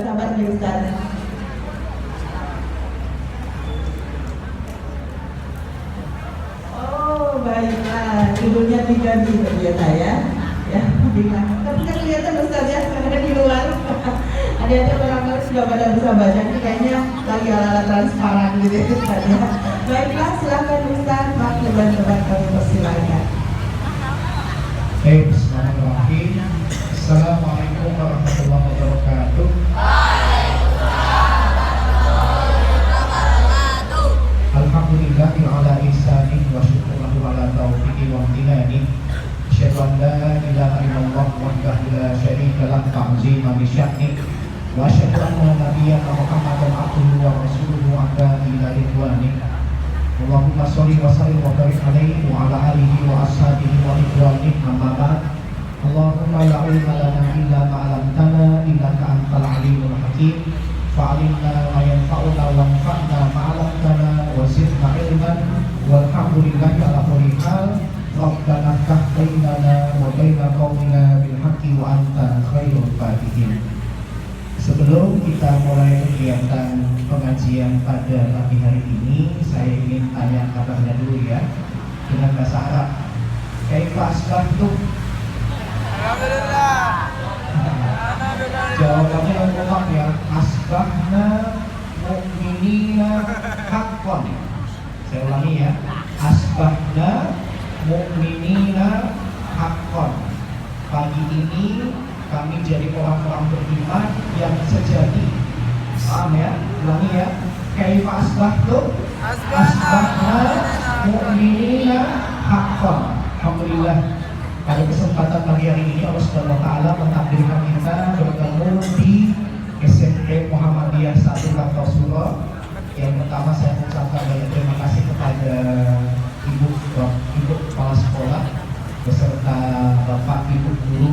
Sabar nih Ustaz. Oh baiklah, judulnya diganti ternyata ya. Ya, baiklah. Tapi kan kelihatan Ustaz ya, karena di luar. Ada orang-orang sudah pada bisa baca, ini kayaknya lagi ala-ala transparan gitu ya Ustaz ya. Baiklah, silakan Ustaz, waktu dan tempat kami persilakan. Bismillahirrahmanirrahim. Assalamualaikum warahmatullahi wabarakatuh. Alhamdulillahi ala ihsani wa syukuruhu ala taufiqi wa amtinani. Asyhadu an la ilaha illallah wahdahu la syarika lah ta'ziman li sya'ni. Wa asyhadu anna nabiyyana Muhammadan abduhu wa rasuluhu adda ila ridwani. Allahumma sholli wa sallim wa barik alaihi wa ala alihi wa ashabihi wa ridwani. Amma ba'd. Allahumma la ilma lana illa ma 'allamtana innaka antal alimul hakim. Fa'alimna ma yanfa'una wanfa'na ma 'allamtana wa zidna ilman walhamdulillahi ala kulli hal. Rabbana iftah bainana wa baina qaumina bil haqqi wa anta khairul fatihin. Sebelum kita mulai kegiatan pengajian pada pagi hari ini, saya ingin tanya kabarnya dulu ya dengan bahasa Arab. Kaifa asbahtum? Alhamdulillah. Jawabannya lengkap ya. Asbahna mu'minina haqqan. Saya ulangi ya. Asbahna mu'minina haqqan. Pagi ini kami jadi orang-orang beriman yang sejati. Paham ya? Ulangi ya. Kaifa asbahtum? Asbahna mu'minina haqqan. Alhamdulillah. Pada kesempatan pagi hari ini Allah Subhanahu wa taala mentakdirkan kita bertemu di SMP Muhammadiyah 1 Kartosuro. Yang pertama saya mengucapkan banyak terima kasih kepada Ibu Kepala Sekolah beserta Bapak Ibu Guru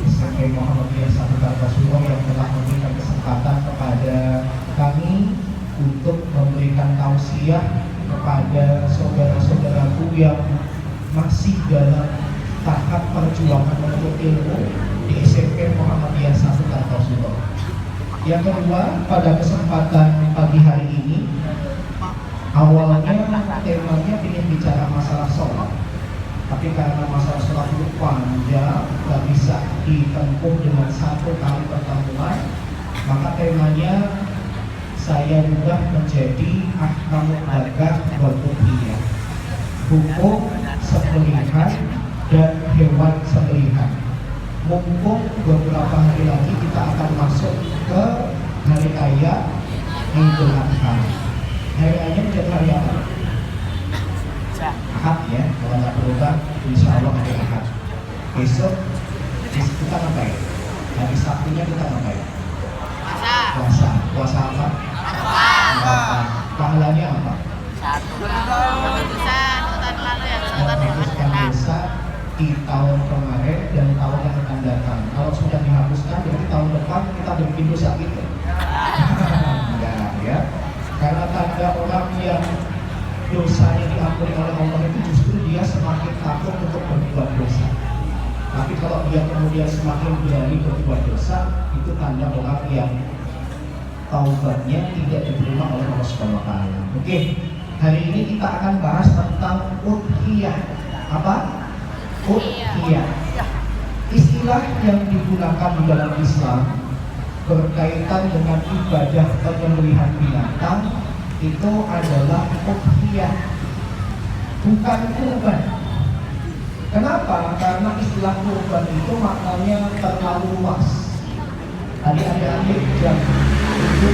SMP Muhammadiyah 1 Kartosuro yang telah memberikan kesempatan kepada kami untuk memberikan tausiah kepada saudara-saudaraku yang masih dalam tahap perjuangan menuntut ilmu di SMP Muhammadiyah 1 Kartosuro. Yang kedua, pada kesempatan pagi hari ini, awalnya temanya ingin bicara masalah sholat, tapi karena masalah sholat itu panjang, tidak bisa ditempuh dengan satu kali pertemuan, maka temanya saya ubah menjadi ahkamul dagang wal udhiyah, hukum sembelihan dan hewan sembelihan. Mumpung beberapa hari lagi kita akan masuk ke hari raya Idul Adha. Hari raya menjadi hari apa? Ahad ya, kalau nggak berubah, insya Allah hari Ahad. Besok kita ngapain? Hari Sabtunya kita ngapain? Puasa. Puasa apa? Pahalanya apa? Menghapuskan dosa di tahun kemarin dan tahun yang akan datang. Kalau sudah dihapuskan, berarti tahun depan kita bikin dosa gitu. Enggak ya. Karena tanda orang yang dosanya diampuni oleh Allah itu justru dia semakin takut untuk berbuat dosa. Tapi kalau dia kemudian semakin berani berbuat dosa, itu tanda orang yang taubatnya tidak diterima oleh Allah Subhanahu wa taala. Oke. Hari ini kita akan bahas tentang udhiyah. Apa? Udhiyah. Istilah yang digunakan di dalam Islam berkaitan dengan ibadah penyembelihan binatang itu adalah udhiyah, bukan kurban. Kenapa? Karena istilah kurban itu maknanya terlalu luas. Tadi adik-adik jam 7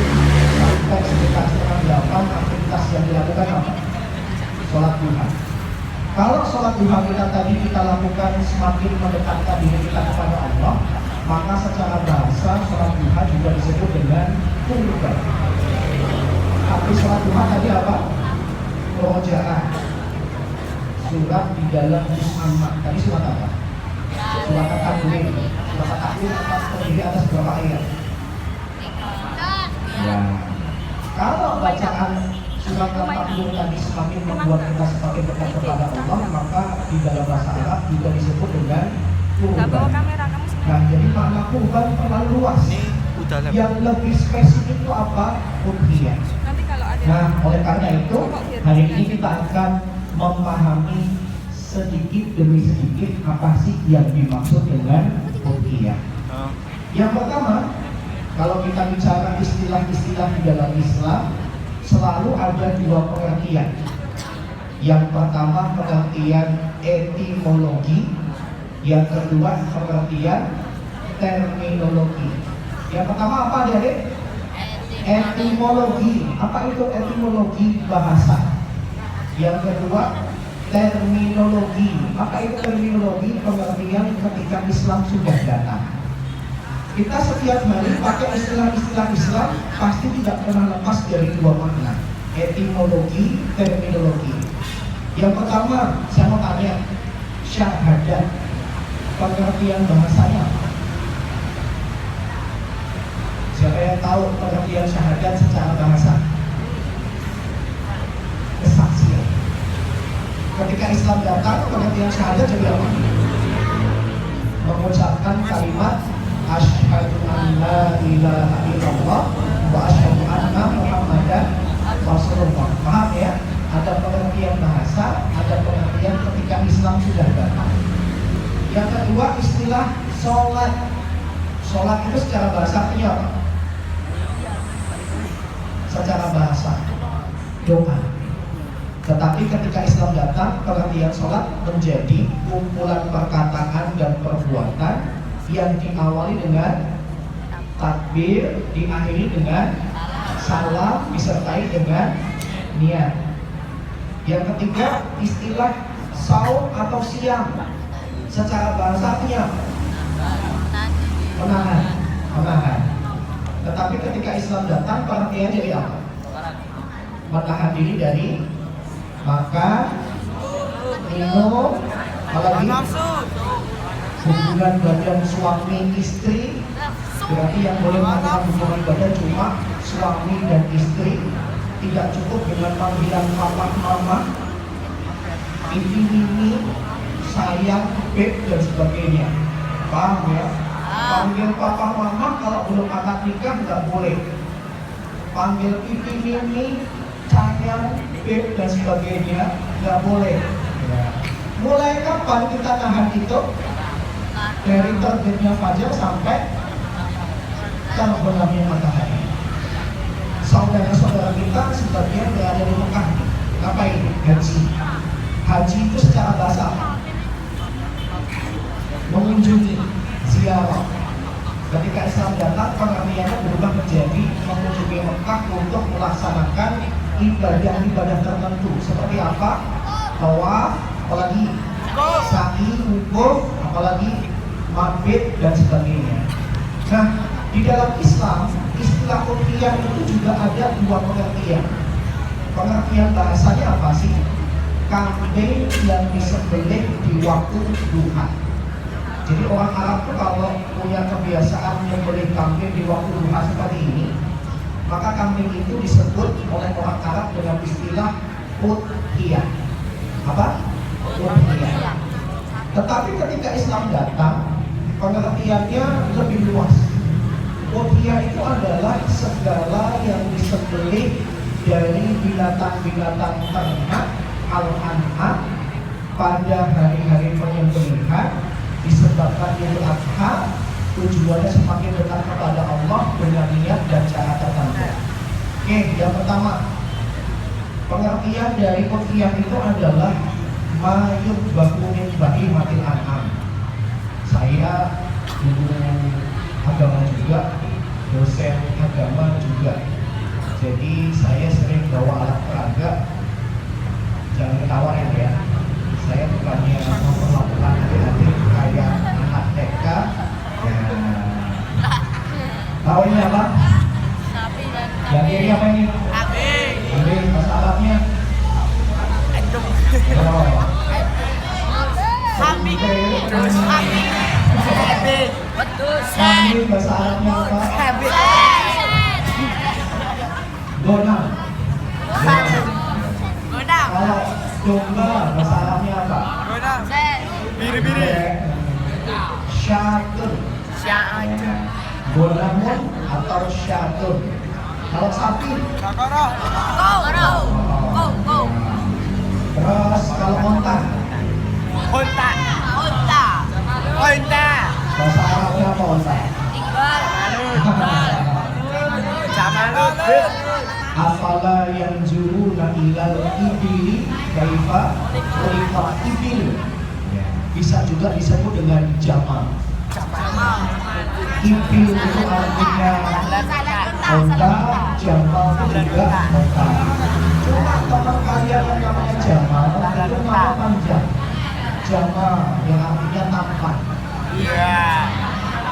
sampai sekitar setengah 8 aktivitas yang dilakukan apa? Sholat duha. Kalau sholat duha kita tadi kita lakukan semakin mendekatkan diri kita kepada Allah, maka secara bahasa sholat duha juga disebut dengan kurban. Tapi sholat duha tadi apa? Rojaah. Surat di dalam juz amma. Tadi surat apa? Surat At-Takwir. Surat At-Takwir terdiri atas berapa ayat? Ya. Kalau bacaan surat At-Takwir tadi semakin membuat kita semakin dekat kepada Allah, maka di dalam bahasa Arab juga disebut dengan kurban. Nah, jadi makna kurban terlalu luas. Yang lebih spesifik itu apa? Udhiyah. Nanti kalau ada. Nah, oleh karena itu hari ini kita akan memahami sedikit demi sedikit apa sih yang dimaksud dengan udhiyah. Yang pertama, kalau kita bicara istilah-istilah di dalam Islam, selalu ada dua pengertian. Yang pertama pengertian etimologi, yang kedua pengertian terminologi. Yang pertama apa adik? Etimologi. Apa itu etimologi? Bahasa. Yang kedua terminologi. Apa itu terminologi? Pengertian ketika Islam sudah datang. Kita setiap hari pakai istilah-istilah Islam pasti tidak pernah lepas dari dua makna, etimologi, terminologi. Yang pertama, saya mau tanya, syahadat, pengertian bahasanya apa? Siapa yang tahu pengertian syahadat secara bahasa? Kesaksian. Ketika Islam datang, pengertian syahadat jadi apa? Mengucapkan kalimat asyhadu an la ilaha illallah wa asyhadu anna muhammadan rasulullah. Paham ya? Ada pengertian bahasa, ada pengertian ketika Islam sudah datang. Yang kedua istilah sholat. Sholat itu secara bahasa artinya apa? Secara bahasa doa. Tetapi ketika Islam datang, pengertian sholat menjadi kumpulan perkataan dan perbuatan yang diawali dengan takbir, diakhiri dengan salam, disertai dengan niat. Yang ketiga, istilah saum atau siam. Secara bahasa artinya menahan. Tetapi ketika Islam datang, pengertiannya jadi apa? Menahan diri dari makan, minum, apalagi hubungan badan suami istri. Berarti yang boleh melakukan hubungan badan cuma suami dan istri. Tidak cukup dengan panggilan papa, mama, ini, sayang, beb, dan sebagainya. Paham ya? Panggil papa, mama kalau belum akad nikah nggak boleh. Panggil ini, sayang, beb, dan sebagainya nggak boleh. Ya. Mulai kapan kita tahan itu? Dari terbitnya fajar sampai terbenamnya matahari. Saudara-saudara kita sebagian berada di Mekah. Ngapain? Haji. Haji itu secara bahasa apa? Mengunjungi, ziarah. Ketika Islam datang, pengertiannya berubah menjadi mengunjungi Mekah untuk melaksanakan ibadah-ibadah tertentu. Seperti apa? Tawaf, apalagi sa'i, wukuf, apalagi mabit dan sebagainya. Nah, di dalam Islam, istilah udhiyah itu juga ada dua pengertian. Pengertian bahasanya apa sih? Kambing yang disembelih di waktu duha. Jadi orang Arab itu kalau punya kebiasaan membeli kambing di waktu duha seperti ini, maka kambing itu disebut oleh orang Arab dengan istilah udhiyah. Apa? Udhiyah. Tetapi ketika Islam datang, pengertiannya lebih luas. Udhiyah itu adalah segala yang disembelih dari binatang-binatang ternak al-an'am pada hari-hari penyembelihan disebabkan Idul Adha, tujuannya semakin dekat kepada Allah dengan niat dan cara tertentu. Oke, yang pertama, pengertian dari udhiyah itu adalah mayub bakumin bahimatil an'am. Saya guru agama juga, dosen agama juga. Jadi saya sering bawa alat peraga. Jangan ketawain ya. Saya bukannya memperlakukan adik-adik kayak anak TK. Ya. Tahu ini apa? Yang ini apa ini? Kambing. Bahasa Arabnya? Oh. Kambing. Terus kambing. Betul. Kambing bahasa Arabnya apa? Gonam. Kalau domba bahasa Arabnya apa? Biri-biri. Syatur. Gonamun atau Betul. Kalau sapi, Go. Go. terus kalau onta, Unta. bahasa Arabnya apa onta? Jamaludin. Afala yang juruna ilal ibili kaifa khuliqat ibil. Ya, bisa juga disebut dengan jamal. Ibil itu artinya onta, jamal itu juga onta. Cuma teman kalian yang namanya jamal itu nama panjang. Jamal yang artinya tampan. Iya.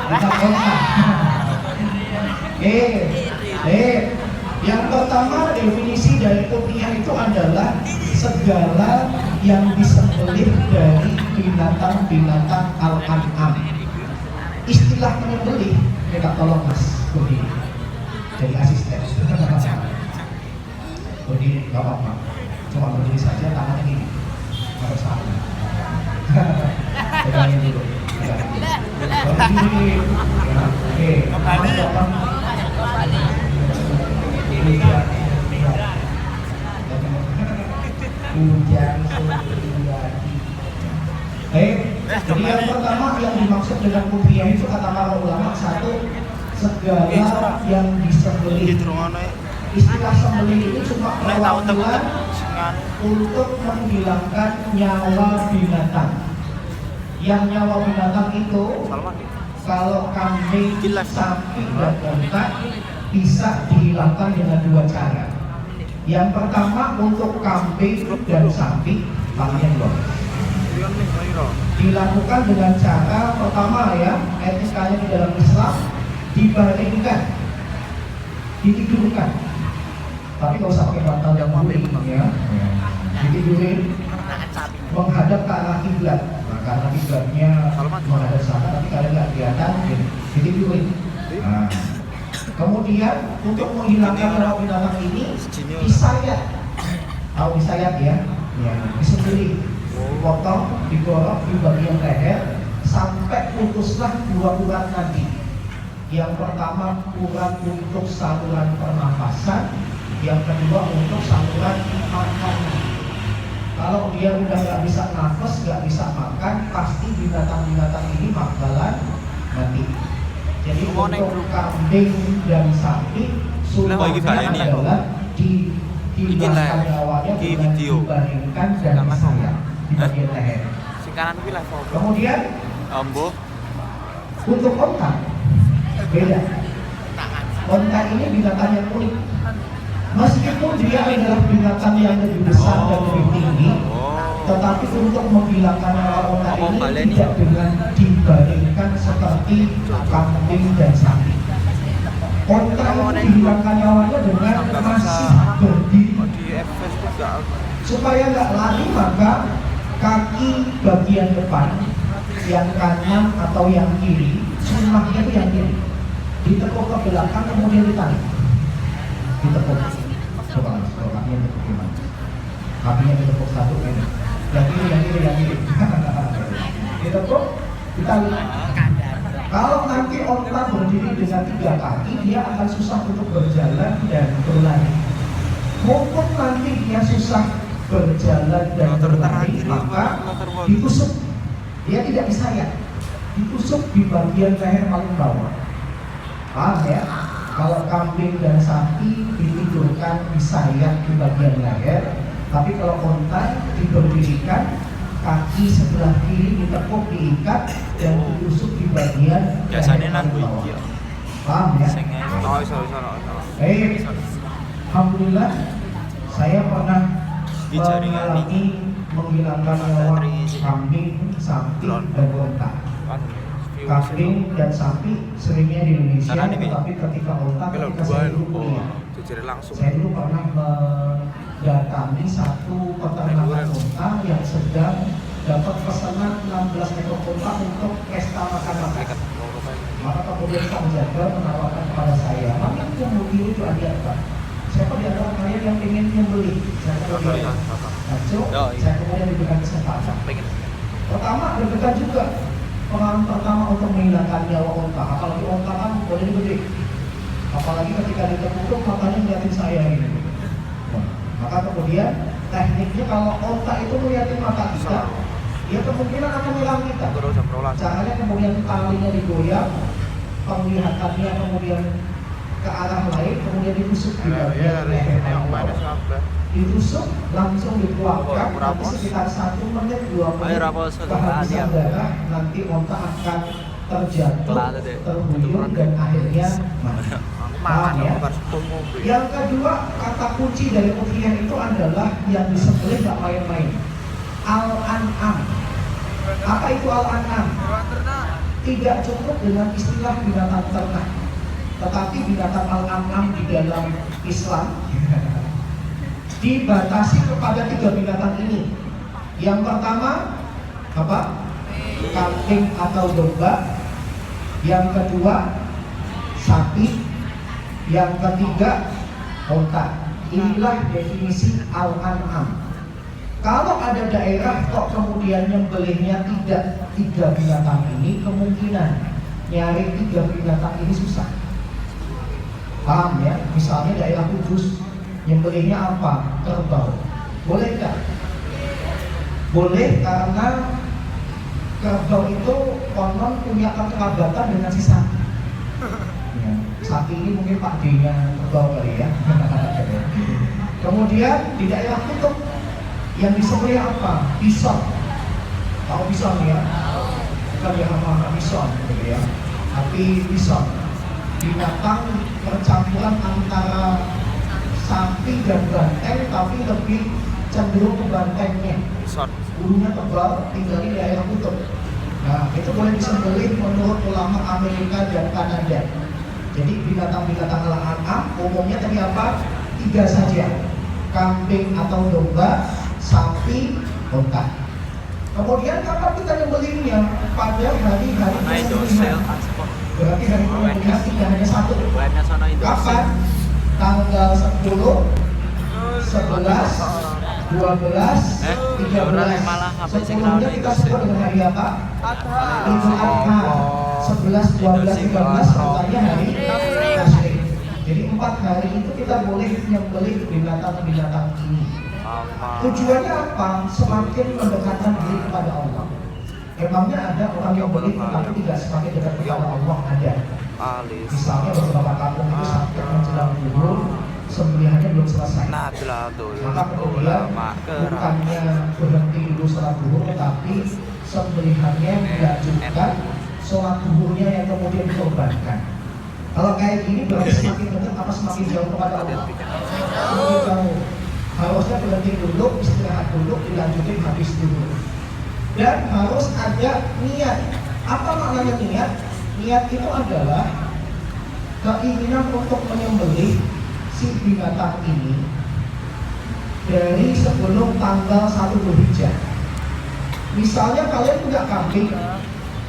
Bukan onta. Yang pertama definisi dari upiah itu adalah segala yang disembelih dari binatang-binatang al-an'am. Istilah menyembelih, minta tolong mas, berdiri, jadi asisten. Berdiri, gak apa-apa, cuma berdiri saja, tangannya gini, harus sama. Pegangin dulu, berdiri. Oke, jadi yang pertama yang dimaksud dengan kupiah itu kata para ulama satu segala yang disembelih. Istilah sembelih ini cuma perwakilan untuk menghilangkan nyawa binatang. Yang nyawa binatang itu kalau kambing, sapi dan unta bisa dihilangkan dengan dua cara. Yang pertama untuk kambing dan sapi, tangannya dua. Dilakukan dengan cara pertama ya, etikanya di dalam Islam dibaringkan, ditidurkan. Tapi nggak usah pakai bantal yang guling ya. Ditidurin menghadap ke arah kiblat. Nah, karena kiblatnya menghadap sana, tapi kalian nggak kelihatan, ditidurin. Nah, kemudian untuk menghilangkan nyawa binatang ini disayat, tahu disayat ya, disembelih, dipotong, digorok di bagian leher sampai putuslah dua urat nadi. Yang pertama urat untuk saluran pernafasan, yang kedua untuk saluran makanan. Kalau dia udah nggak bisa nafas, nggak bisa makan, pasti binatang-binatang ini bakalan mati. Jadi untuk kambing dan sapi sunnahnya adalah dihilangkan nyawanya dengan dibaringkan dan disayat di bagian leher. Kemudian untuk onta beda. Onta ini binatang yang unik. Meskipun dia adalah binatang yang lebih besar dan lebih tinggi, tetapi untuk menghilangkan nyawa onta ini tidak dengan dibaringkan seperti kambing dan sapi. Onta itu dihilangkan nyawanya dengan masih berdiri. Supaya nggak lari maka kaki bagian depan yang kanan atau yang kiri, sunnahnya itu yang kiri, ditekuk ke belakang kemudian ditarik. Ditekuk. Coba mas, kalau kakinya ditekuk gimana? Kakinya ditekuk satu ini. Yang kiri. Ditekuk, ditarik. Kalau nanti onta berdiri dengan 3 kaki, dia akan susah untuk berjalan dan berlari. Maupun nanti dia susah berjalan dan berlari, maka ditusuk. Dia tidak disayat, ditusuk di bagian leher paling bawah. Paham ya? Kalau kambing dan sapi ditidurkan, disayat di bagian leher, tapi kalau onta diberdirikan, kaki sebelah kiri ditekuk, diikat dan ditusuk di bagian leher paling bawah. Paham ya? Alhamdulillah saya pernah mengalami menghilangkan nyawa kambing, sapi dan onta. Kambing dan sapi seringnya di Indonesia, tetapi ketika onta, ketika saya dulu kuliah, saya dulu pernah mendatangi satu peternakan onta yang sedang dapat pesanan 16 ekor onta untuk pesta makan-makan. Maka kemudian sang jaga menawarkan kepada saya, "Mami yang mau lucu aja, siapa di antara kalian yang ingin membeli?" Saya kemudian saya kemudian diberikan kesempatan. Pertama, deg-degan juga. Pengalaman pertama untuk menghilangkan nyawa onta, apalagi onta kan boleh gede. Apalagi ketika ditutup matanya ngeliatin saya ini. Nah, maka kemudian tekniknya kalau onta itu ngeliatin mata kita, ya kemungkinan akan menyerang kita. Caranya kemudian talinya digoyang, penglihatannya kemudian ke arah lain, kemudian ditusuk di bagian leher awal. Ditusuk langsung dikeluarkan, nanti sekitar 1 menit 2 menit kehabisan darah, nanti onta akan terjatuh, terhuyung dan akhirnya mati. Paham ya? Yang kedua, kata kunci dari udhiyah itu adalah yang disembelih gak main-main. Al-an'am. Apa itu al-an'am? Tidak cukup dengan istilah binatang ternak, tetapi binatang al-an'am di dalam Islam dibatasi kepada 3 binatang ini. Yang pertama apa? Kambing atau domba. Yang kedua sapi. Yang ketiga onta. Inilah definisi al-an'am. Kalau ada daerah kok kemudian nyembelihnya tidak 3 binatang ini, kemungkinan nyari 3 binatang ini susah. Paham ya? Misalnya daerah Kudus, nyembelihnya apa? Kerbau. Boleh nggak? Boleh, karena kerbau itu konon punya kekerabatan dengan si sapi. Ya, sapi ini mungkin Pak D-nya kerbau kali ya. Kemudian di daerah Kutub yang disembelih apa? Bison. Tahu bison ya? Bukan yang nama bison gitu ya. Tapi bison, binatang percampuran antara sapi dan banteng, tapi lebih cenderung ke bantengnya. Bulunya tebal, tinggal di daerah kutub. Nah, itu boleh disembelih menurut ulama Amerika dan Kanada. Jadi binatang-binatang al-an'am umumnya tadi apa? 3 saja. Kambing atau domba, sapi, onta. Kemudian kapan kita nyembelihnya? Pada hari-hari penyembelihan. Berarti hari penyembelihan tidak hanya 1. Kapan? Tanggal 10, 11, 12, 13. Sebelumnya kita sebut dengan hari apa? Idul Adha. 11, 12, 13 sebutannya hari Tasyrik. Jadi 4 hari itu kita boleh nyembelih binatang-binatang ini. Tujuannya apa? Semakin mendekatkan diri kepada Allah. Emangnya ada orang yang boleh tetapi tidak semakin dekat kepada Allah? Ada. Misalnya beberapa kampung itu sampai menjelang zuhur sembelihannya belum selesai. Maka kemudian bukannya berhenti dulu sholat zuhur, tetapi sembelihannya dilanjutkan, sholat zuhurnya yang kemudian dikorbankan. Kalau kayak gini berarti semakin dekat apa semakin jauh kepada Allah? Semakin jauh. Harusnya berhenti dulu, istirahat dulu, dilanjutin habis dulu. Dan harus ada niat. Apa maknanya niat? Niat itu adalah keinginan untuk menyembelih si binatang ini dari sebelum tanggal 1 Dzulhijjah. Misalnya kalian punya kambing,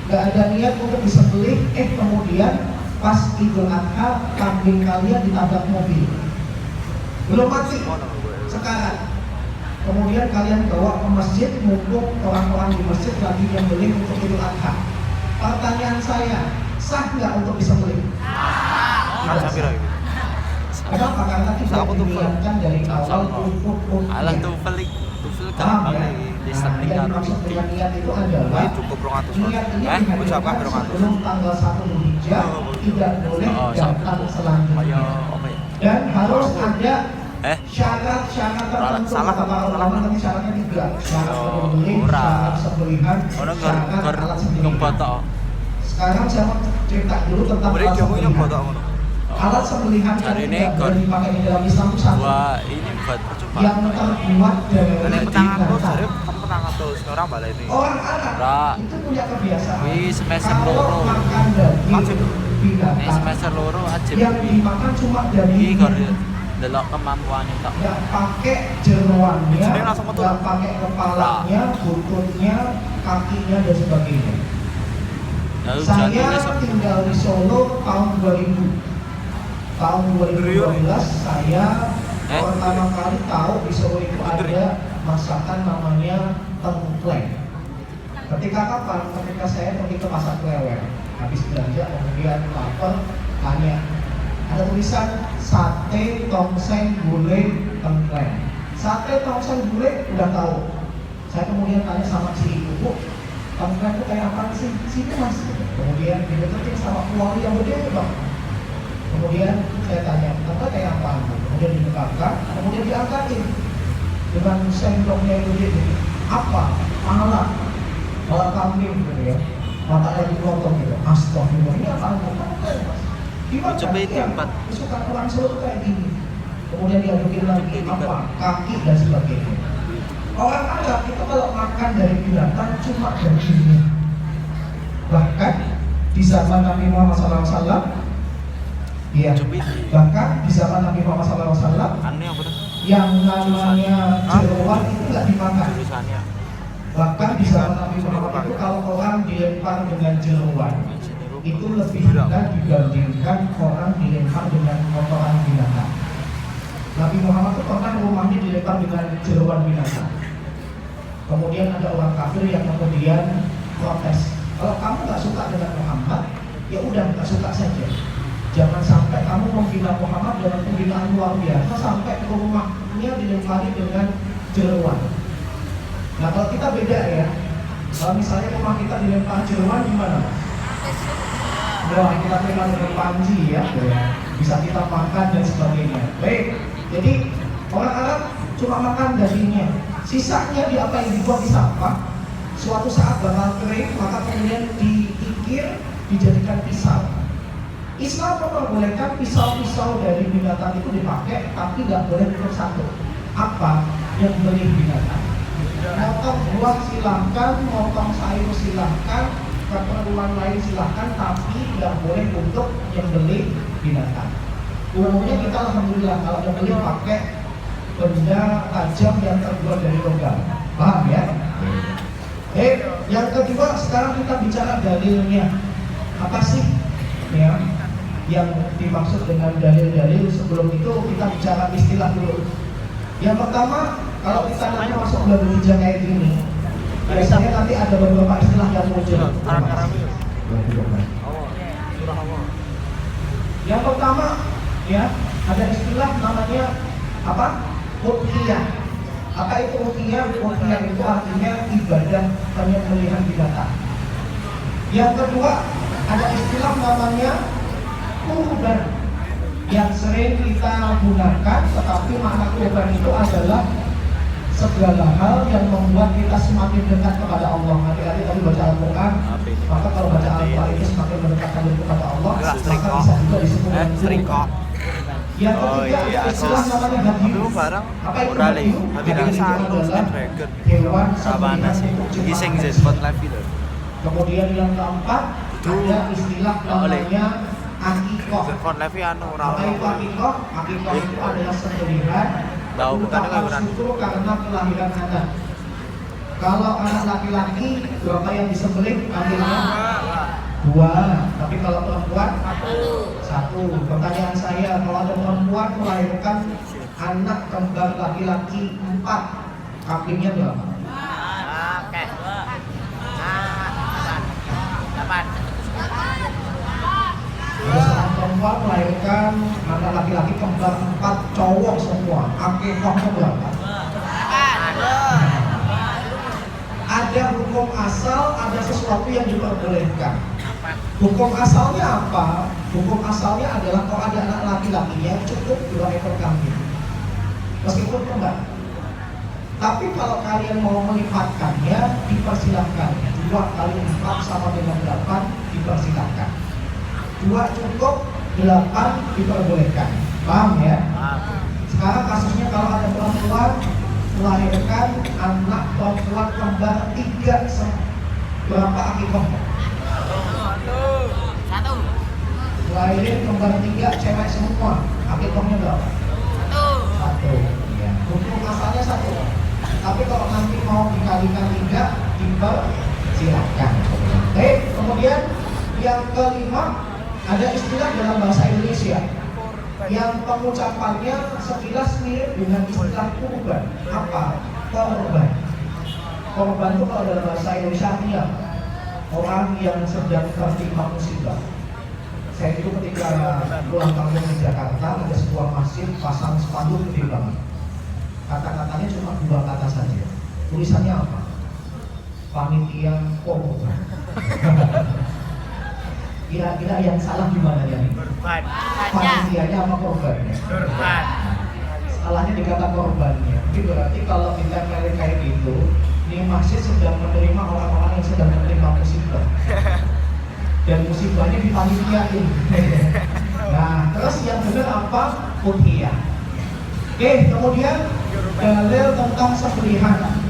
nggak ada niat untuk disembelih, kemudian pas Idul Adha kambing kalian ditabrak mobil, belum mati sekarang. Kemudian kalian bawa ke masjid, mumpung orang-orang di masjid lagi nyembelih untuk Idul Adha. Pertanyaan saya, sah nggak untuk disembelih? Kenapa? Karena tidak diniatkan dari awal untuk Alah tuh pelik, paham ya? Nah, yang dimaksud dengan niat itu adalah niat ini dihadirkan sebelum tanggal 1 Dzulhijjah, tidak boleh datang selanjutnya. Dan harus ada syarat-syarat tertentu. Kata para ulama nanti syaratnya 3. Syarat penyembelih, syarat sembelihan, syarat alat sembelihan. Sekarang saya mau cerita dulu tentang alat sembelihan. Alat sembelihan yang tidak boleh dipakai di dalam Islam itu satu, yang terbuat dari binatang. Orang Arab itu punya kebiasaan kalau makan daging binatang yang dimakan cuma dagingnya, delok kemampuan itu. nggak pakai jeroannya, nggak pakai kepalanya, buntutnya, kakinya dan sebagainya. Saya tinggal di Solo tahun 2000. Tahun 2012 saya pertama kali tahu di Solo itu ada masakan namanya tengkleng. Ketika kapan? Ketika saya pergi ke pasar Klewer, habis belanja kemudian lapar, tanya ada tulisan sate tongseng gulai tengkleng. Sate tongseng gulai udah tahu. Saya kemudian tanya sama si ibu, Bu, tengkleng itu kayak apa sih? Sini Mas. Kemudian dideketin sama kuali yang gede Bang. Kemudian saya tanya, tengkleng kayak apa? Kemudian didekatkan, kemudian diangkatin dengan sendoknya yang gede. Apa? Pala kambing gitu ya. Matanya dipotong gitu. Astagfirullah, ini apa? Gimana? Suka orang Solo kayak gini. Kemudian diadukin lagi apa? Kaki dan sebagainya. Orang Arab itu kalau makan dari binatang cuma dagingnya. Bahkan di zaman Nabi Muhammad SAW, ya, bahkan di zaman Nabi Muhammad SAW, yang namanya jeroan itu nggak dimakan. Bahkan di zaman Nabi Muhammad itu kalau orang dilempar dengan jeroan itu lebih rendah dibandingkan orang dilempar dengan kotoran binatang. Nabi Muhammad itu pernah rumahnya dilempar dengan jeroan binatang. Kemudian ada orang kafir yang kemudian protes, kalau kamu nggak suka dengan Muhammad, ya udah nggak suka saja. Jangan sampai kamu menghina Muhammad dengan penghinaan luar biasa sampai ke rumahnya dilempari dengan jeroan. Nah kalau kita beda ya, kalau misalnya rumah kita dilempar jeroan gimana? Wah, kita terima dengan panji ya, bisa kita makan dan sebagainya. Baik, jadi orang Arab cuma makan dagingnya, sisanya di apa yang dibuat di sampah, suatu saat bakal kering, maka kemudian diikir, dijadikan pisau. Islam memperbolehkan pisau-pisau dari binatang itu dipakai, tapi nggak boleh untuk satu. Apa yang beli binatang? Motong buah silahkan, motong sayur silahkan, keperluan lain silahkan, tapi nggak boleh untuk yang beli binatang. Umumnya kita alhamdulillah kalau yang beli pakai benda tajam yang terbuat dari logam, paham ya? Yang kedua sekarang kita bicara dalilnya. Apa sih ya yang dimaksud dengan dalil-dalil? Sebelum itu kita bicara istilah dulu. Yang pertama, kalau kita nanti masuk bulan Dzulhijjah kayak gini, biasanya nanti ada beberapa istilah yang muncul. Yang pertama, ya, ada istilah namanya apa? Udhiyah. Apa itu udhiyah? Udhiyah itu artinya ibadah penyembelihan binatang. Yang kedua, ada istilah namanya kurban yang sering kita gunakan, tetapi makna kurban itu adalah segala hal yang membuat kita semakin dekat kepada Allah. Nanti tadi baca Al-Quran, maka kalau baca Al-Quran itu semakin mendekatkan diri kepada Allah, maka bisa juga disebut kurban. Yang ketiga ada istilah namanya hadiyu. Apa itu hadiyu? Hadiyu itu adalah hewan sembelihan untuk jemaah. Kemudian yang keempat ada istilah namanya akikoh. Apa itu akikoh? Akikoh itu adalah sembelihan merupakan syukur karena kelahiran anak. Kalau anak laki-laki berapa yang disembelih? Ambilnya 2. Tapi kalau perempuan 1. Pertanyaan saya, kalau ada perempuan melahirkan anak kembar laki-laki 4, kambingnya berapa? Oke. 8. Ada seorang perempuan melahirkan anak laki-laki kembar 4 cowok semua, akikahnya berapa? Ada hukum asal, ada sesuatu yang diperbolehkan. Hukum asalnya apa? Hukum asalnya adalah kalau ada anak laki-lakinya cukup 2 ekor kambing, meskipun kembar. Tapi kalau kalian mau melipatkannya, dipersilahkan. 2 kali 4 sama dengan 8, dipersilahkan. 2 cukup, 8 diperbolehkan. Paham ya? Sekarang kasusnya kalau ada perempuan melahirkan anak perempuan kembar 3, berapa akikahnya? 1. Lahirin kembar 3 cewek semua, akikahnya berapa? 1. Ya. Hukum asalnya 1. Tapi kalau nanti mau dikalikan 3, dipersilahkan. Baik, kemudian yang kelima, ada istilah dalam bahasa Indonesia yang pengucapannya sekilas mirip dengan istilah kurban. Apa? Korban. Korban itu kalau dalam bahasa Indonesia artinya orang yang sedang tertimpa musibah, Saya itu ketika pulang kampung di Jakarta ada sebuah masjid pasang spanduk gede banget. Kata-katanya cuma 2 kata saja. Tulisannya apa? Panitia korban. Kira-kira yang salah gimana ya? Korban. Panitianya apa korbannya? Korban. Salahnya di kata korbannya. Jadi berarti kalau kita kayak gitu, ini masjid sedang menerima orang-orang yang sedang menerima musibah. Dan musibahnya dipanitiain. Nah, terus yang benar apa? Udhiyah. Oke, kemudian dalil tentang sembelihan.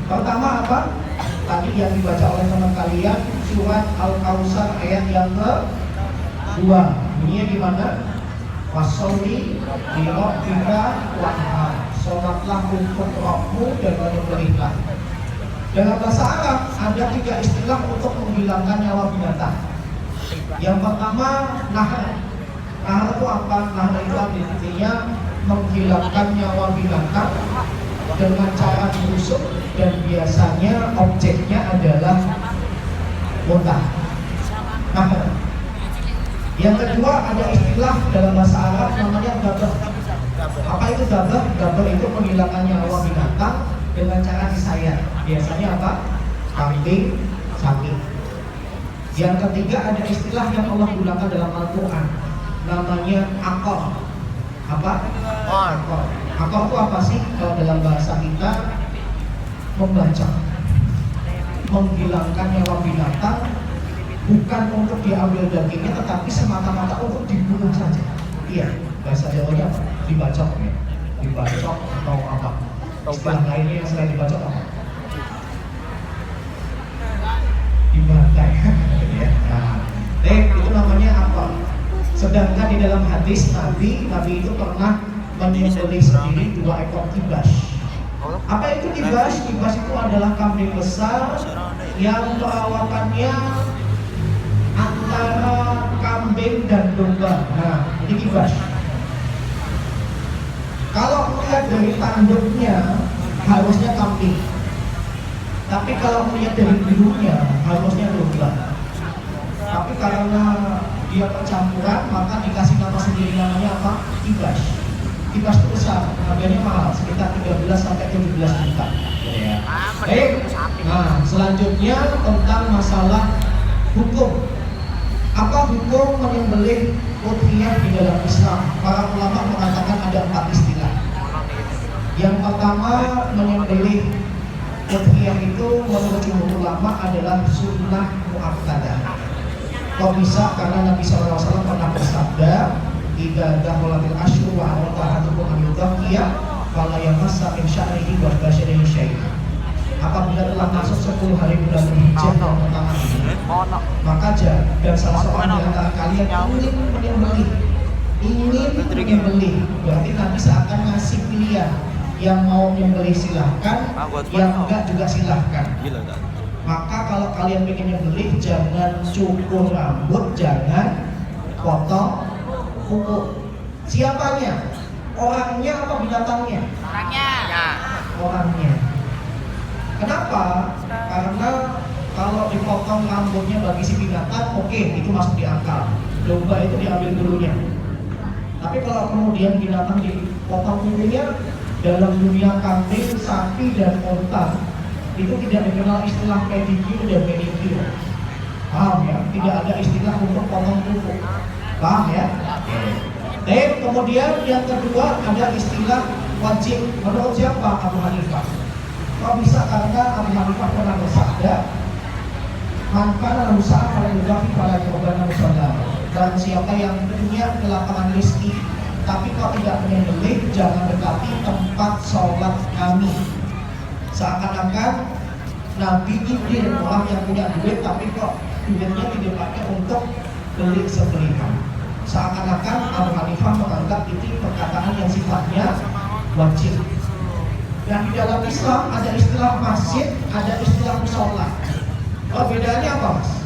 Pertama apa? Tadi yang dibaca oleh teman kalian surat Al-Kautsar ayat yang ke-2. Bunyinya gimana? Wasolli li rabbika wanhar. Salatlah untuk Rabbmu dan menyembelihlah. Dalam bahasa Arab ada 3 istilah untuk menghilangkan nyawa binatang. Yang pertama, nahr. Nahr itu apa? Nahr itu artinya menghilangkan nyawa binatang dengan cara menusuk, dan biasanya objeknya adalah muntah. Nahr. Yang kedua, ada istilah dalam bahasa Arab namanya dabah. Apa itu dabah? Dabah itu menghilangkan nyawa binatang dengan cara disayat. Biasanya apa? Kambing, sapi. Yang ketiga, ada istilah yang Allah gunakan dalam Al-Quran, namanya akor. Apa? Akor. Akor itu apa sih? Kalau dalam bahasa kita, membacok, menghilangkan nyawa binatang, bukan untuk diambil dagingnya, tetapi semata-mata untuk dibunuh saja. Iya, bahasa Jawanya apa? Dibacok ya. Dibacok atau apa? Istilah lainnya yang selain dibacok apa? Dibantai. Ya. Nah, itu namanya apa? Sedangkan di dalam hadis Nabi itu pernah menyembelih sendiri 2 ekor kibas. Apa itu kibas? Kibas itu adalah kambing besar yang perawakannya antara kambing dan domba. Nah, ini kibas. Kalau melihat dari tanduknya harusnya kambing, tapi kalau melihat dari birunya harusnya domba. Tapi karena dia percampuran, maka dikasih nama sendiri, namanya apa? Kibas. Kibas itu besar, harganya mahal, sekitar 13 sampai 17 juta. Ya. Baik. Nah, selanjutnya tentang masalah hukum. Apa hukum menyembelih udhiyah di dalam Islam? Para ulama mengatakan ada 4 istilah. Yang pertama, menyembelih udhiyah itu menurut jumhur ulama adalah sunnah muakkadah. Kok bisa? Karena Nabi SAW pernah bersabda, "Idza dakhalatil asyhur wa arada ahadukum an yudhiyya fala yamassa min sya'rihi wa basyarihi syai'an." Apabila telah masuk 10 hari bulan Dzulhijjah yang pertama ini, maka dan salah seorang di antara kalian ingin menyembelih, berarti Nabi seakan ngasih pilihan. Yang mau menyembelih silahkan, yang enggak juga silahkan. Maka kalau kalian ingin menyembelih, jangan cukur rambut, jangan potong kuku. Siapanya? Orangnya apa binatangnya? Orangnya. Kenapa? Karena kalau dipotong rambutnya bagi si binatang, oke, itu masuk di akal. Domba itu diambil dulunya. Tapi kalau kemudian binatang dipotong kukunya, dalam dunia kambing, sapi, dan unta itu tidak dikenal istilah pedicure dan manicure. Paham ya? Tidak ada istilah untuk potong kuku. Paham ya? Dan kemudian yang kedua ada istilah wajib. Menurut siapa? Abu Hanifah. Kok bisa? Karena Abu Hanifah pernah bersabda, "Man kana lahu sa'ah fala yudhafi fala yuqbala musalla." Dan siapa yang punya kelapangan rezeki tapi kok tidak menyembelih, jangan dekati tempat sholat kami. Seakan-akan Nabi nyindir orang yang punya duit tapi kok duitnya dipakai untuk beli sembelihan. Seakan-akan Abu Hanifah menganggap itu perkataan yang sifatnya wajib. Dan di dalam Islam ada istilah masjid, ada istilah musola. Oh, bedanya apa, Mas?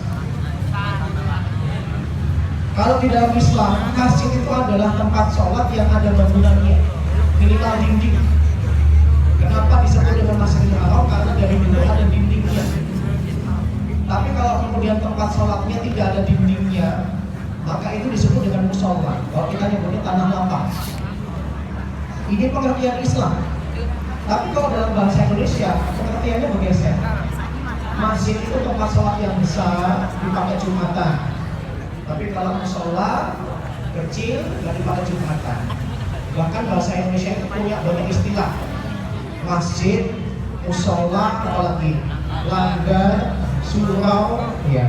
Kalau di dalam Islam, masjid itu adalah tempat sholat yang ada bangunannya, minimal dinding. Kenapa disebut dengan Masjidil Haram? Karena dari dulu ada dindingnya. Tapi kalau kemudian tempat sholatnya tidak ada dindingnya, maka itu disebut dengan musola. Kalau kita nyebutnya tanah lapang. Ini pengertian Islam. Tapi kalau dalam bahasa Indonesia, pengertiannya bergeser. Masjid itu tempat sholat yang besar, dipakai Jumatan. Tapi kalau musola kecil, nggak dipakai Jumatan. Bahkan bahasa Indonesia itu punya banyak istilah. Masjid, musola, apalagi langgar, surau, ya.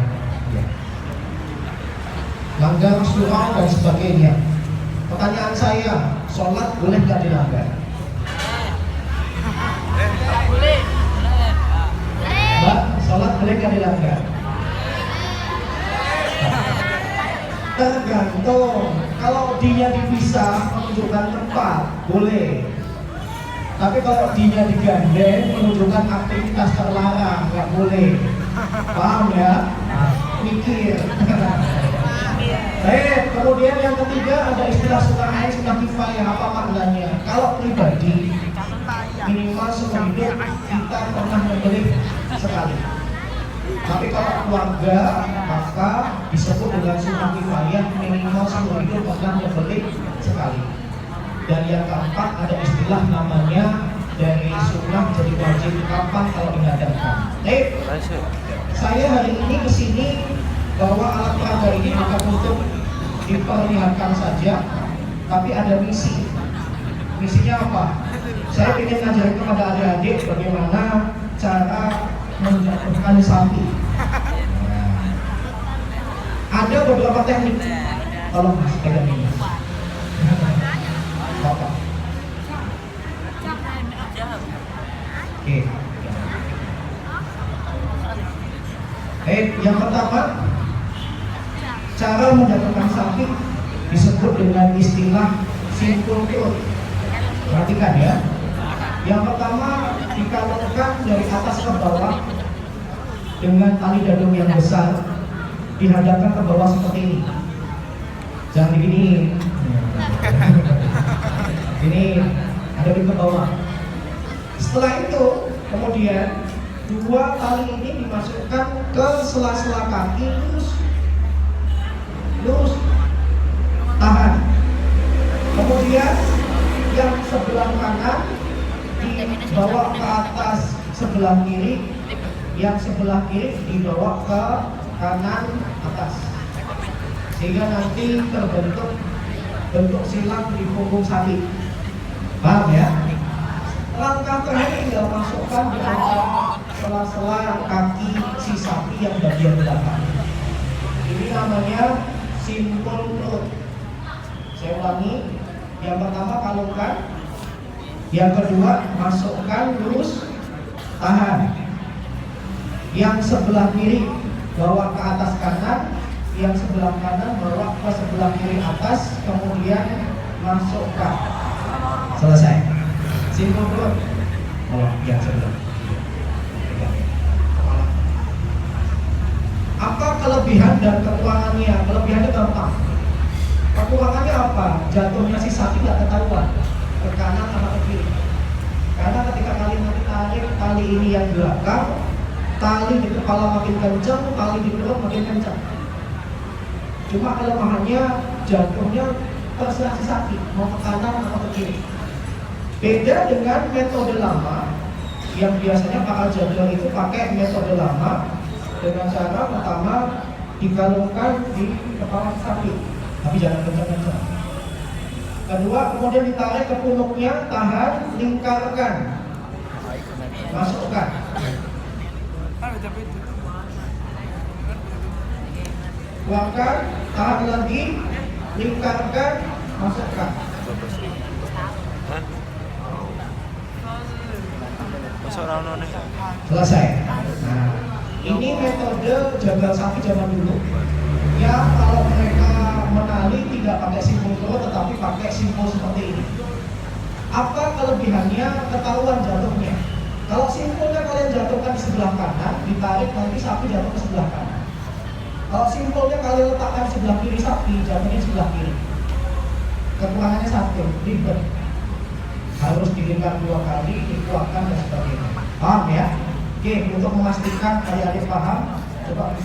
Langgar, surau, dan sebagainya. Pertanyaan saya, sholat boleh nggak dilanggar? Mbak, sholat boleh nggak dilanggar? Tergantung. Kalau dinya dipisah menunjukkan tempat, boleh. Tapi kalau dinya digandeng menunjukkan aktivitas terlarang, nggak boleh. Paham ya? Mikir. Baik, kemudian yang ketiga ada istilah sunnah ain, sunnah kifayah. Apa maknanya? Kalau pribadi minimal seumur hidup kita pernah membeli sekali. Tapi kalau keluarga maka disebut dengan sunnah kifayah, minimal seumur hidup pernah membeli sekali. Dan yang keempat ada istilah namanya dari sunnah jadi wajib, kapan kalau diadakan. Baik, saya hari ini kesini bahwa alat peraga ini bukan untuk diperlihatkan saja, tapi ada misi. Misinya apa? Saya ingin ngajarin kepada adik-adik bagaimana cara menjatuhkan sapi. Ada beberapa teknik. Tolong mas pegang ini. Bapak. Oke. Yang pertama, cara menjatuhkan sapi disebut dengan istilah simpul perut. Perhatikan ya. Yang pertama dikalungkan dari atas ke bawah dengan tali dadung yang besar, dihadapkan ke bawah seperti ini. Jangan begini. Ini hadapin ke bawah. Setelah itu kemudian dua tali ini dimasukkan ke sela-sela kaki, lurus, tahan. Kemudian yang sebelah kanan dibawa ke atas sebelah kiri, yang sebelah kiri dibawa ke kanan atas, sehingga nanti terbentuk bentuk silang di punggung sapi. Paham ya? Langkah terakhir tinggal masukkan di antara sela-sela kaki si sapi yang bagian belakang. Ini namanya simpul perut. Saya ulangi, yang pertama kalungkan, yang kedua masukkan lurus, tahan. Yang sebelah kiri bawa ke atas kanan, yang sebelah kanan bawa ke sebelah kiri atas, kemudian masukkan. Selesai. Simpul perut. Oh, ya sebelah. Apa kelebihan dan kekurangannya? Kelebihannya gampang. Kekurangannya apa? Jatuhnya si sapi nggak ketahuan ke kanan atau ke kiri. Karena ketika kalian nanti tarik tali ini yang belakang, tali di kepala makin kencang, tali di perut makin kencang. Cuma kelemahannya jatuhnya terserah si sapi mau ke kanan atau ke kiri. Beda dengan metode lama yang biasanya para jadwal itu pakai metode lama dengan cara pertama dikalungkan di kepala sapi, tapi jangan kencang-kencang. Kedua, kemudian ditarik ke punuknya, tahan, lingkarkan, masukkan. Keluarkan, tahan lagi, lingkarkan, masukkan. Selesai. Nah, ini metode jagal sapi zaman dulu. Ya, kalau mereka menali tidak pakai simpul perut tetapi pakai simpul seperti ini. Apa kelebihannya? Ketahuan jatuhnya. Kalau simpulnya kalian jatuhkan di sebelah kanan, ditarik nanti sapi jatuh ke sebelah kanan. Kalau simpulnya kalian letakkan sebelah kiri sapi, jatuhnya sebelah kiri. Kekurangannya satu, ribet. Harus dilingkar 2 kali, dikuatkan dan sebagainya. Paham ya? Oke, untuk memastikan adik-adik paham, coba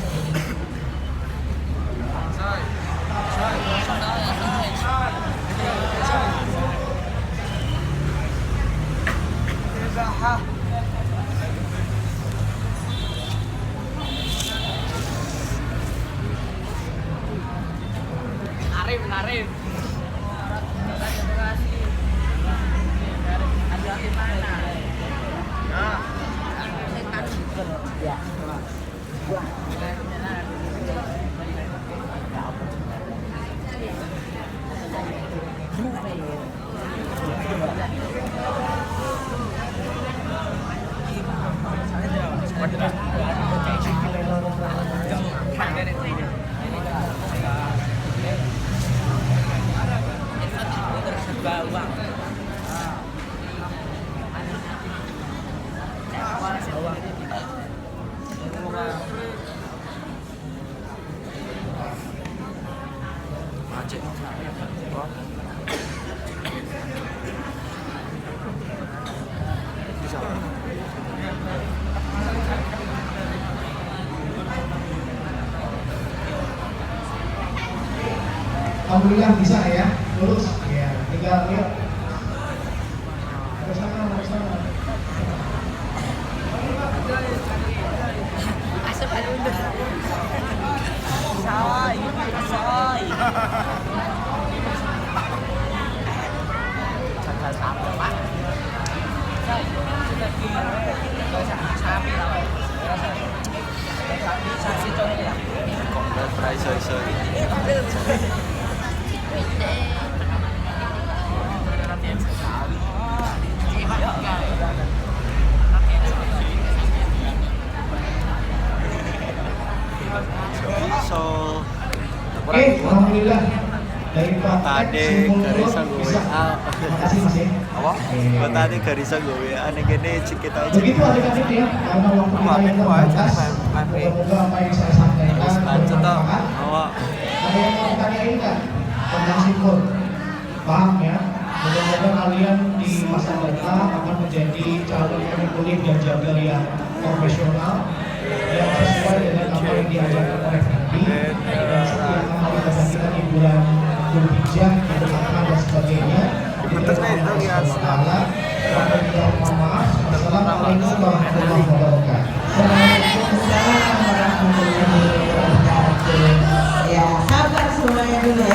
Alhamdulillah bisa ya, lulus. Ya, tinggal lihat. Ke sana, ke sana. So, Alhamdulillah dari Pak tadi garisan gue bisa. Terima kasih Mas ya. apa? Gue tadi garisan gue aneh gini kita aja. Begitu adik-adik ya, karena waktu kita yang terbatas, moga-moga apa yang saya sampaikan bermanfaat. Ada yang mau tanyain kan tentang simpul? Paham ya? Moga-moga kalian di masa depan akan menjadi calon pemimpin dan jaga yang profesional, yang sesuai dengan apa yang diajarkan oleh Nabi dan seperti yang akan kita bagikan di bulan Dzulhijjah, Idul Adha dan sebagainya. Kita mohon maaf. Wassalamualaikum warahmatullahi